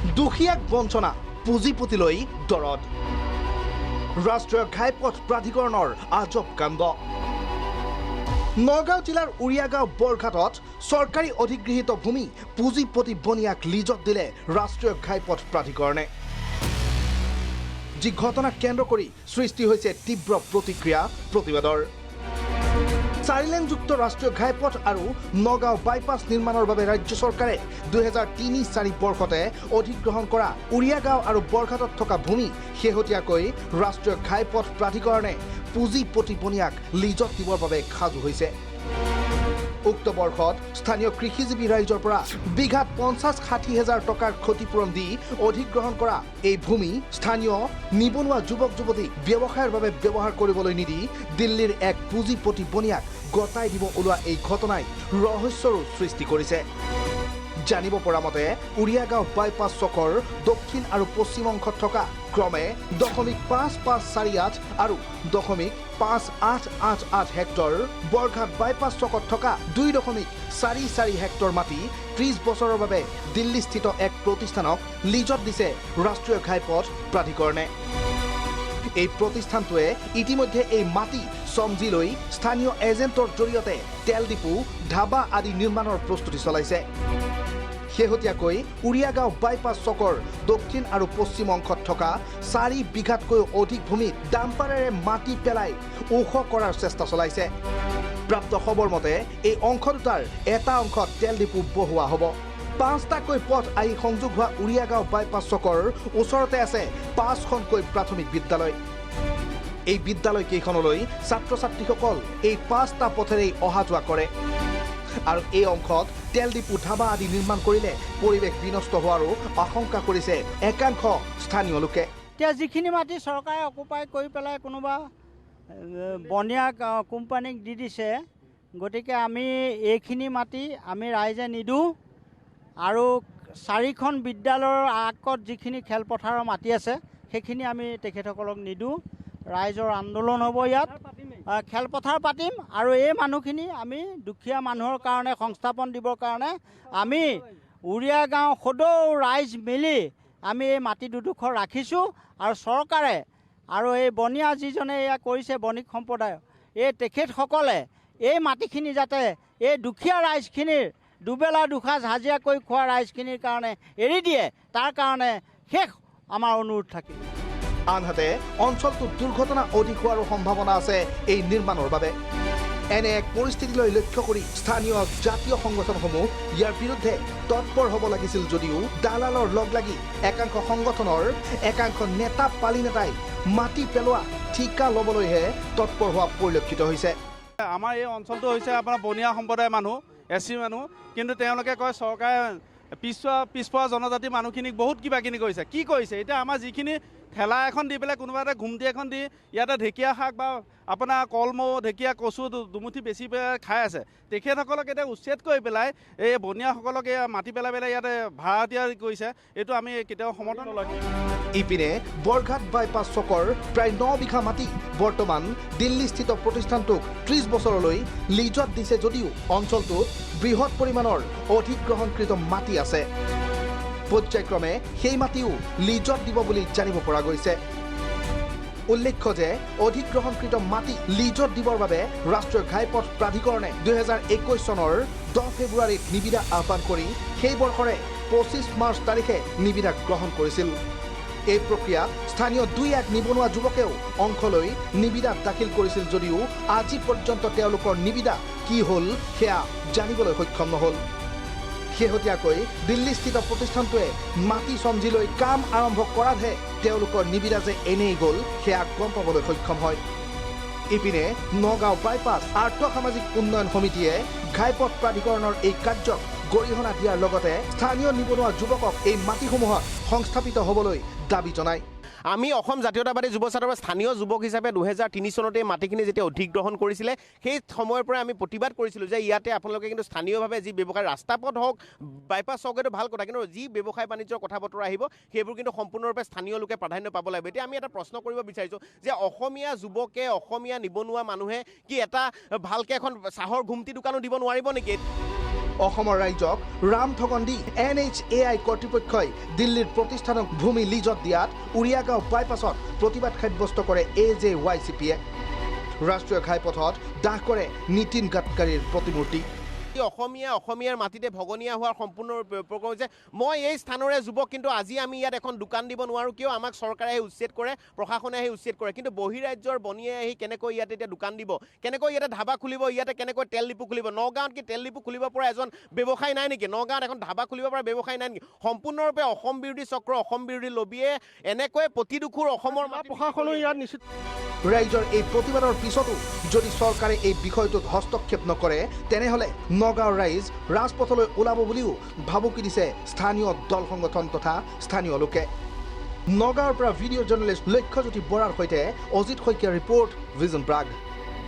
দুখীয়াক বঞ্চনা পুঁজিপতিলৈ দৰদ ৰাষ্ট্ৰীয় ঘাইপথ প্ৰাধিকৰণৰ আজব কাণ্ড নগাঁও জিলাৰ উৰিয়াগাঁও বৰঘাটত চৰকাৰী অধিগৃহীত ভূমি পুঁজিপতি বনিয়াক লিজত দিলে ৰাষ্ট্ৰীয় ঘাইপথ প্ৰাধিকৰণে যি ঘটনাক কেন্দ্ৰ কৰি সৃষ্টি হৈছে তীব্ৰ প্ৰতিক্ৰিয়া প্ৰতিবাদৰ চাৰিলেনযুক্ত ৰাষ্ট্ৰীয় ঘাইপথ আৰু নগাঁও বাইপাছ নিৰ্মাণৰ বাবে ৰাজ্য চৰকাৰে 2003-04 বৰ্ষতে অধিগ্ৰহণ কৰা উৰিয়াগাঁও আৰু বৰঘাটত থকা ভূমি শেহতীয়াকৈ ৰাষ্ট্ৰীয় ঘাইপথ প্ৰাধিকৰণে পুঁজিপতি বনিয়াক লিজত দিবৰ বাবে সাজু হৈছে উক্ত বৰ্ষত স্থানীয় কৃষিজীৱী ৰাইজৰ পৰা বিঘাত 50-60 হাজাৰ টকাৰ ক্ষতিপূৰণ দি অধিগ্ৰহণ কৰা এই ভূমি স্থানীয় নিবনুৱা যুৱক যুৱতী ব্যৱসায়ৰ বাবে ব্যৱহাৰ কৰিবলৈ নিদি দিল্লীৰ এক পুঁজিপতি বনিয়াক গতাই দিব ওলোৱা এই ঘটনাই ৰহস্যৰো সৃষ্টি কৰিছে জানিব পৰা মতে উৰিয়াগাঁও বাইপাছ চকৰ দক্ষিণ আৰু পশ্চিম অংশত থকা ক্ৰমে 0.5548 আৰু 0.5888 হেক্টৰ বৰঘাট বাইপাছ চকত থকা 2.44 হেক্টৰ মাটি 30 বছৰৰ বাবে দিল্লীস্থিত এক প্ৰতিষ্ঠানক লিজত দিছে ৰাষ্ট্ৰীয় ঘাইপথ প্ৰাধিকৰণে এই প্ৰতিষ্ঠানটোৱে ইতিমধ্যে এই মাটি সমজি লৈ স্থানীয় এজেণ্টৰ জৰিয়তে তেল ডিপু ধাবা আদি নিৰ্মাণৰ প্ৰস্তুতি চলাইছে শেহতীয়াকৈ উৰিয়াগাঁও বাইপাছ চকৰ দক্ষিণ আৰু পশ্চিম অংশত থকা 4 বিঘাতকৈ অধিক ভূমিত ডাম্পাৰেৰে মাটি পেলাই ওখ কৰাৰ চেষ্টা চলাইছে প্ৰাপ্ত খবৰ মতে এই অংশ দুটাৰ এটা অংশত তেল ডিপু বহোৱা হ'ব 5টাকৈ পথ আহি সংযোগ হোৱা উৰিয়াগাঁও বাইপাছ চকৰ ওচৰতে আছে 5খনকৈ প্ৰাথমিক বিদ্যালয় এই বিদ্যালয় কেইখনলৈ ছাত্ৰ ছাত্ৰীসকল এই 5টা পথেৰে অহা যোৱা কৰে আৰু এই অংশত তেল ডিপু ধাবা আদি নিৰ্মাণ কৰিলে পৰিৱেশ বিনষ্ট হোৱাৰো আশংকা কৰিছে একাংশ স্থানীয় লোকে এতিয়া যিখিনি মাটি চৰকাৰে অকুপাই কৰি পেলাই কোনোবা বনিয়াক কোম্পানীক দি দিছে গতিকে আমি এইখিনি মাটি আমি ৰাইজে নিদিওঁ আৰু 4খন বিদ্যালয়ৰ আগত যিখিনি খেলপথাৰৰ মাটি আছে সেইখিনি আমি তেখেতসকলক নিদিওঁ ৰাইজৰ আন্দোলন হ'ব ইয়াত খেলপথাৰ পাতিম আৰু এই মানুহখিনি আমি দুখীয়া মানুহৰ কাৰণে সংস্থাপন দিবৰ কাৰণে আমি উৰিয়াগাঁও সদৌ ৰাইজ মিলি আমি এই মাটি দুডোখৰ ৰাখিছোঁ আৰু চৰকাৰে আৰু এই বনিয়া যিজনে এয়া কৰিছে বণিক সম্প্ৰদায় এই তেখেতসকলে এই মাটিখিনি যাতে এই দুখীয়া ৰাইজখিনিৰ দুবেলা দুসাঁজ হাজিৰা কৰি খোৱা ৰাইজখিনিৰ কাৰণে এৰি দিয়ে তাৰ কাৰণে শেষ আমাৰ অনুৰোধ থাকিব আনহাতে অঞ্চলটোত দুৰ্ঘটনা অধিক হোৱাৰ সম্ভাৱনা আছে এই নিৰ্মাণৰ বাবে এনে এক পৰিস্থিতিলৈ লক্ষ্য কৰি স্থানীয় জাতীয় সংগঠনসমূহ ইয়াৰ বিৰুদ্ধে তৎপৰ হ'ব লাগিছিল যদিও দালালৰ লগ লাগি একাংশ সংগঠনৰ একাংশ নেতা পালি নেতাই মাটি পেলোৱা ঠিকা ল'বলৈহে তৎপৰ হোৱা পৰিলক্ষিত হৈছে আমাৰ এই অঞ্চলটো হৈছে আপোনাৰ বনিয়া সম্প্ৰদায়ৰ মানুহ এছচি মানুহ কিন্তু তেওঁলোকে কয় চৰকাৰে পিছপৰা জনজাতি মানুহখিনিক বহুত কিবাকিনি কৰিছে কি কৰিছে এতিয়া আমাৰ যিখিনি ঠেলা এখন দি পেলাই কোনোবা এটা ঘুমটি এখন দি ইয়াতে ঢেকীয়া শাক বা আপোনাৰ কলমৌ ঢেকীয়া কচু দুমুঠি বেছি পেলাই খাই আছে তেখেতসকলক এতিয়া উচ্ছেদ কৰি পেলাই এই বনিয়াসকলক এই মাটি পেলাই ইয়াতে ভাড়াতীয়া কৰিছে এইটো আমি কেতিয়াও সমৰ্থন নলওঁ ইপিনে বৰঘাট বাইপাছ চকৰ প্ৰায় 9 বিঘা মাটি বৰ্তমান দিল্লীস্থিত প্ৰতিষ্ঠানটোক 30 বছৰলৈ লিজত দিছে যদিও অঞ্চলটোত বৃহৎ পৰিমাণৰ অধিগ্ৰহণকৃত মাটি আছে পৰ্যায়ক্ৰমে সেই মাটিও লিজত দিব বুলি জানিব পৰা গৈছে উল্লেখ্য যে অধিগ্ৰহণকৃত মাটি লিজত দিবৰ বাবে ৰাষ্ট্ৰীয় ঘাইপথ প্ৰাধিকৰণে 2021 চনৰ 10 ফেব্ৰুৱাৰীত নিবিদা আহ্বান কৰি সেই বৰ্ষৰে 25 মাৰ্চ তাৰিখে নিবিদা গ্ৰহণ কৰিছিল এই প্ৰক্ৰিয়াত স্থানীয় 2-1 নিবনুৱা যুৱকেও অংশ লৈ নিবিদা দাখিল কৰিছিল যদিও আজি পৰ্যন্ত তেওঁলোকৰ নিবিদা কি হ'ল সেয়া জানিবলৈ সক্ষম নহ'ল শেহতীয়াকৈ দিল্লীস্থিত প্ৰতিষ্ঠানটোৱে মাটি সমজি লৈ কাম আৰম্ভ কৰাতহে তেওঁলোকৰ নিবিদা যে এনেই গ'ল সেয়া গম পাবলৈ সক্ষম হয় ইপিনে নগাঁও বাইপাছ আৰ্থ সামাজিক উন্নয়ন সমিতিয়ে ঘাইপথ প্ৰাধিকৰণৰ এই কাৰ্যক গৰিহণা দিয়াৰ লগতে স্থানীয় নিবনুৱা যুৱকক এই মাটিসমূহত সংস্থাপিত হ'বলৈ দাবী জনায় আমি অসম জাতীয়তাবাদী যুৱ ছাত্ৰৰ স্থানীয় যুৱক হিচাপে 2003 চনতে মাটিখিনি যেতিয়া অধিগ্ৰহণ কৰিছিলে সেই সময়ৰ পৰা আমি প্ৰতিবাদ কৰিছিলোঁ যে ইয়াতে আপোনালোকে কিন্তু স্থানীয়ভাৱে যি ব্যৱসায় ৰাস্তা পথ হওক বাইপাছ হওক এইটো ভাল কথা কিন্তু যি ব্যৱসায় বাণিজ্যৰ কথা বতৰা আহিব সেইবোৰ কিন্তু সম্পূৰ্ণৰূপে স্থানীয় লোকে প্ৰাধান্য পাব লাগিব এতিয়া আমি এটা প্ৰশ্ন কৰিব বিচাৰিছোঁ যে অসমীয়া যুৱকে অসমীয়া নিবনুৱা মানুহে কি এটা ভালকৈ এখন চাহৰ ঘুমটি দোকানো দিব নোৱাৰিব নেকি অসমৰ ৰাইজক ৰাম ঠগন দি NHAI কৰ্তৃপক্ষই দিল্লীৰ প্ৰতিষ্ঠানক ভূমি লিজত দিয়াত উৰিয়াগাঁও বাইপাছত প্ৰতিবাদ সাব্যস্ত কৰে AJYCPয়ে। ৰাষ্ট্ৰীয় ঘাইপথত দাহ কৰে নীতিন গাডকাৰীৰ প্ৰতিমূৰ্তি। অসমীয়াৰ মাটিতে ভগনীয়া হোৱাৰ সম্পূৰ্ণ হৈছে। মই এই স্থানৰে যুৱক, কিন্তু আজি আমি ইয়াত এখন দোকান দিব নোৱাৰোঁ, কিয় আমাক চৰকাৰে আহি উচ্ছেদ কৰে, প্ৰশাসনে আহি উচ্ছেদ কৰে। কিন্তু বহিৰাজ্যৰ বনিয়ে আহি কেনেকৈ ইয়াতে এতিয়া দোকান দিব, কেনেকৈ ইয়াতে ধাবা খুলিব, ইয়াতে কেনেকৈ তেল ডিপু খুলিব। নগাঁৱত কি তেল ডিপু খুলিব পৰা এজন ব্যৱসায়ী নাই নেকি? নগাঁৱত এখন ধাবা খুলিব পৰা ব্যৱসায়ী নাই নেকি? সম্পূৰ্ণৰূপে অসম বিৰোধী চক্ৰ, অসম বিৰোধী লবিয়ে এনেকৈ প্ৰতিডোখৰ অসমৰ প্ৰশাসনো ইয়াত নিশ্চিত। ৰাইজৰ এই প্ৰতিবাদৰ পিছতো যদি চৰকাৰে এই বিষয়টোত হস্তক্ষেপ নকৰে তেনেহ'লে নগাঁৱৰ ৰাইজ ৰাজপথলৈ ওলাব বুলিও ভাবুকি দিছে স্থানীয় দল সংগঠন তথা স্থানীয় লোকে। নগাঁৱৰ পৰা ভিডিঅ' জাৰ্নেলিষ্ট লক্ষ্যজ্যোতি বৰাৰ সৈতে অজিত শইকীয়াৰ ৰিপৰ্ট, ভিজন প্ৰাগ।